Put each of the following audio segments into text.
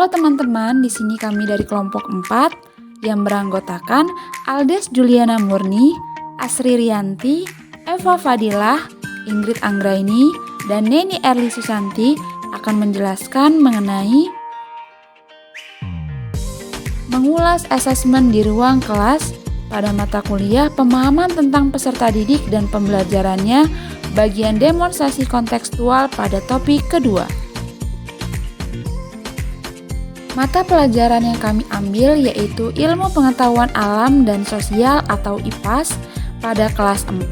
Halo teman-teman, di sini kami dari kelompok 4 yang beranggotakan Aldes Juliana Murni, Asri Rianti, Eva Fadilah, Ingrid Anggraini, dan Neni Erli Susanti akan menjelaskan mengenai mengulas asesmen di ruang kelas pada mata kuliah pemahaman tentang peserta didik dan pembelajarannya bagian demonstrasi kontekstual pada topik kedua. Mata pelajaran yang kami ambil yaitu Ilmu Pengetahuan Alam dan Sosial atau IPAS pada kelas 4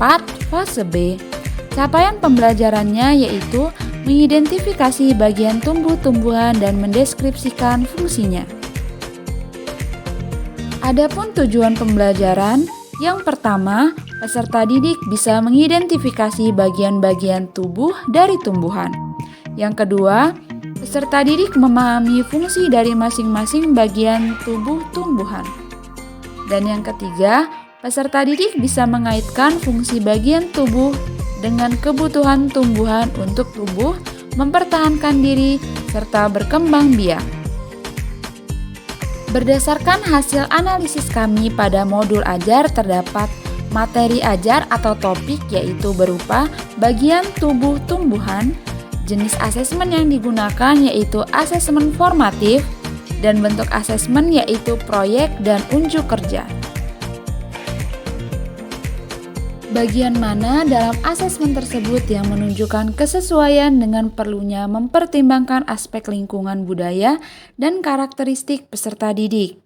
fase B. Capaian pembelajarannya yaitu mengidentifikasi bagian tumbuh-tumbuhan dan mendeskripsikan fungsinya. Adapun tujuan pembelajaran, yang pertama, peserta didik bisa mengidentifikasi bagian-bagian tubuh dari tumbuhan. Yang kedua, peserta didik memahami fungsi dari masing-masing bagian tubuh tumbuhan. Dan yang ketiga, peserta didik bisa mengaitkan fungsi bagian tubuh dengan kebutuhan tumbuhan untuk tumbuh, mempertahankan diri, serta berkembang biak. Berdasarkan hasil analisis kami pada modul ajar terdapat materi ajar atau topik yaitu berupa bagian tubuh tumbuhan. Jenis asesmen yang digunakan yaitu asesmen formatif dan bentuk asesmen yaitu proyek dan unjuk kerja. Bagian mana dalam asesmen tersebut yang menunjukkan kesesuaian dengan perlunya mempertimbangkan aspek lingkungan budaya dan karakteristik peserta didik?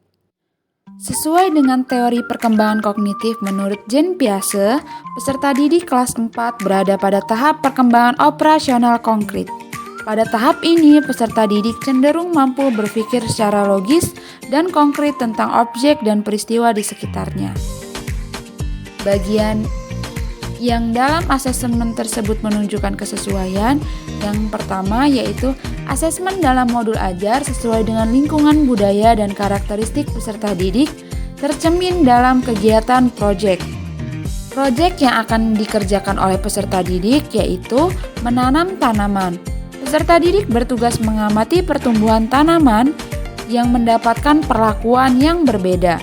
Sesuai dengan teori perkembangan kognitif menurut Jean Piaget, peserta didik kelas 4 berada pada tahap perkembangan operasional konkret. Pada tahap ini, peserta didik cenderung mampu berpikir secara logis dan konkret tentang objek dan peristiwa di sekitarnya. Bagian yang dalam asesmen tersebut menunjukkan kesesuaian, yang pertama yaitu asesmen dalam modul ajar sesuai dengan lingkungan budaya dan karakteristik peserta didik tercermin dalam kegiatan proyek. Proyek yang akan dikerjakan oleh peserta didik yaitu menanam tanaman. Peserta didik bertugas mengamati pertumbuhan tanaman yang mendapatkan perlakuan yang berbeda.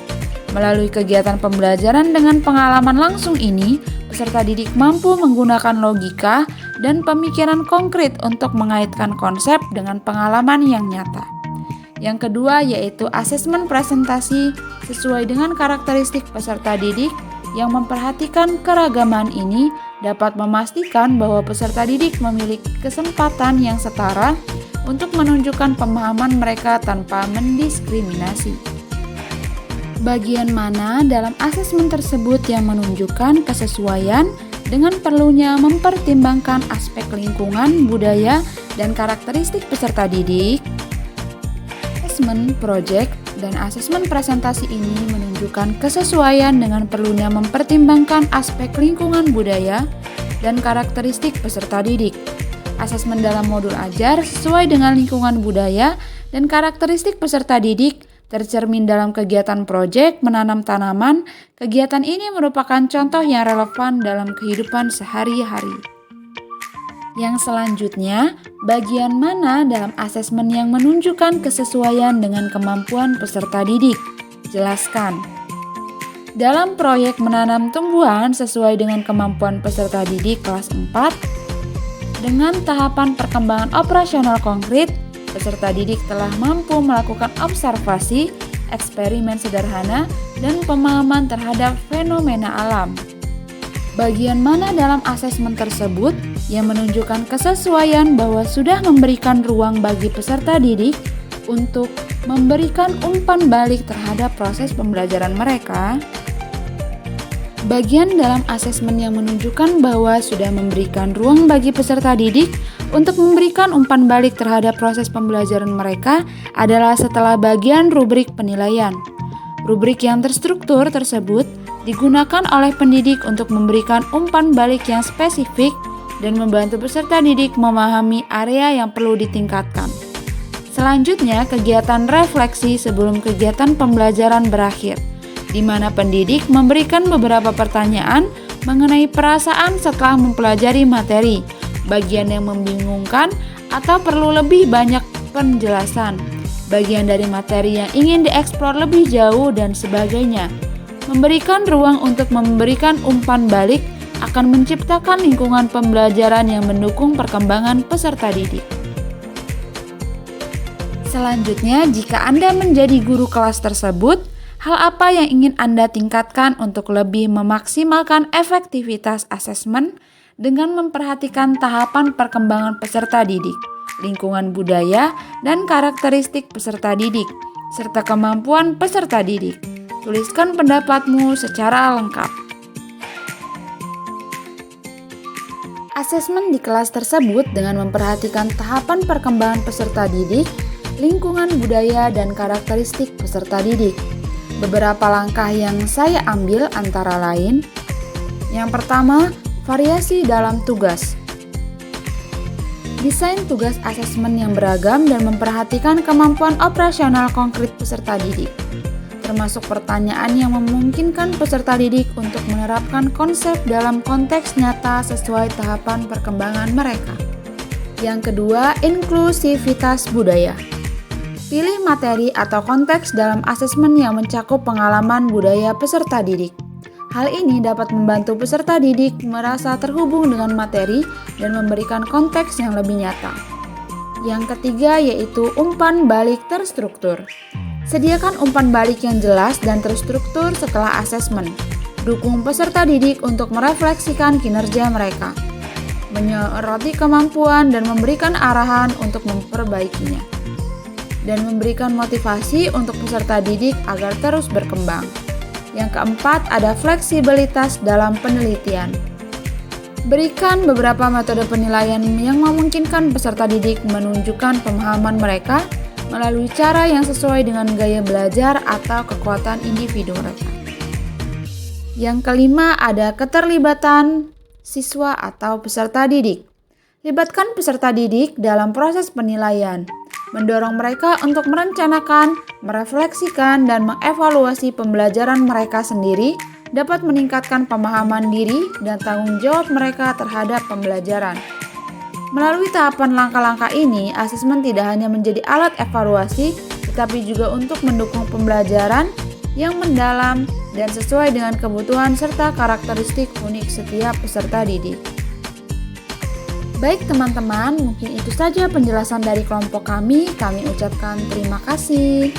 Melalui kegiatan pembelajaran dengan pengalaman langsung ini, peserta didik mampu menggunakan logika dan pemikiran konkret untuk mengaitkan konsep dengan pengalaman yang nyata. Yang kedua yaitu asesmen presentasi sesuai dengan karakteristik peserta didik yang memperhatikan keragaman ini dapat memastikan bahwa peserta didik memiliki kesempatan yang setara untuk menunjukkan pemahaman mereka tanpa mendiskriminasi. Bagian mana dalam asesmen tersebut yang menunjukkan kesesuaian dengan perlunya mempertimbangkan aspek lingkungan, budaya, dan karakteristik peserta didik? Asesmen proyek dan asesmen presentasi ini menunjukkan kesesuaian dengan perlunya mempertimbangkan aspek lingkungan, budaya, dan karakteristik peserta didik. Asesmen dalam modul ajar sesuai dengan lingkungan budaya dan karakteristik peserta didik tercermin dalam kegiatan proyek menanam tanaman. Kegiatan ini merupakan contoh yang relevan dalam kehidupan sehari-hari. Yang selanjutnya, bagian mana dalam asesmen yang menunjukkan kesesuaian dengan kemampuan peserta didik? Jelaskan. Dalam proyek menanam tumbuhan sesuai dengan kemampuan peserta didik kelas 4, dengan tahapan perkembangan operasional konkret, peserta didik telah mampu melakukan observasi, eksperimen sederhana, dan pemahaman terhadap fenomena alam. Bagian mana dalam asesmen tersebut yang menunjukkan kesesuaian bahwa sudah memberikan ruang bagi peserta didik untuk memberikan umpan balik terhadap proses pembelajaran mereka? Bagian dalam asesmen yang menunjukkan bahwa sudah memberikan ruang bagi peserta didik untuk memberikan umpan balik terhadap proses pembelajaran mereka adalah setelah bagian rubrik penilaian. Rubrik yang terstruktur tersebut digunakan oleh pendidik untuk memberikan umpan balik yang spesifik dan membantu peserta didik memahami area yang perlu ditingkatkan. Selanjutnya, kegiatan refleksi sebelum kegiatan pembelajaran berakhir, di mana pendidik memberikan beberapa pertanyaan mengenai perasaan setelah mempelajari materi, bagian yang membingungkan atau perlu lebih banyak penjelasan. bagian dari materi yang ingin dieksplor lebih jauh, dan sebagainya. Memberikan ruang untuk memberikan umpan balik akan menciptakan lingkungan pembelajaran yang mendukung perkembangan peserta didik. Selanjutnya, jika Anda menjadi guru kelas tersebut, hal apa yang ingin Anda tingkatkan untuk lebih memaksimalkan efektivitas asesmen dengan memperhatikan tahapan perkembangan peserta didik, lingkungan budaya, dan karakteristik peserta didik, serta kemampuan peserta didik? Tuliskan pendapatmu secara lengkap. Asesmen di kelas tersebut dengan memperhatikan tahapan perkembangan peserta didik, lingkungan budaya, dan karakteristik peserta didik. Beberapa langkah yang saya ambil antara lain: yang pertama, variasi dalam tugas. Desain tugas asesmen yang beragam dan memperhatikan kemampuan operasional konkret peserta didik, termasuk pertanyaan yang memungkinkan peserta didik untuk menerapkan konsep dalam konteks nyata sesuai tahapan perkembangan mereka. Yang kedua, inklusivitas budaya. Pilih materi atau konteks dalam asesmen yang mencakup pengalaman budaya peserta didik. Hal ini dapat membantu peserta didik merasa terhubung dengan materi dan memberikan konteks yang lebih nyata. Yang ketiga yaitu umpan balik terstruktur. Sediakan umpan balik yang jelas dan terstruktur setelah asesmen. Dukung peserta didik untuk merefleksikan kinerja mereka, menyoroti kemampuan dan memberikan arahan untuk memperbaikinya, dan memberikan motivasi untuk peserta didik agar terus berkembang. Yang keempat, ada fleksibilitas dalam penelitian. Berikan beberapa metode penilaian yang memungkinkan peserta didik menunjukkan pemahaman mereka melalui cara yang sesuai dengan gaya belajar atau kekuatan individu mereka. Yang kelima, ada keterlibatan siswa atau peserta didik. Libatkan peserta didik dalam proses penilaian, mendorong mereka untuk merencanakan, merefleksikan, dan mengevaluasi pembelajaran mereka sendiri dapat meningkatkan pemahaman diri dan tanggung jawab mereka terhadap pembelajaran. Melalui tahapan langkah-langkah ini, asesmen tidak hanya menjadi alat evaluasi, tetapi juga untuk mendukung pembelajaran yang mendalam dan sesuai dengan kebutuhan serta karakteristik unik setiap peserta didik. Baik teman-teman, mungkin itu saja penjelasan dari kelompok kami. Kami ucapkan terima kasih.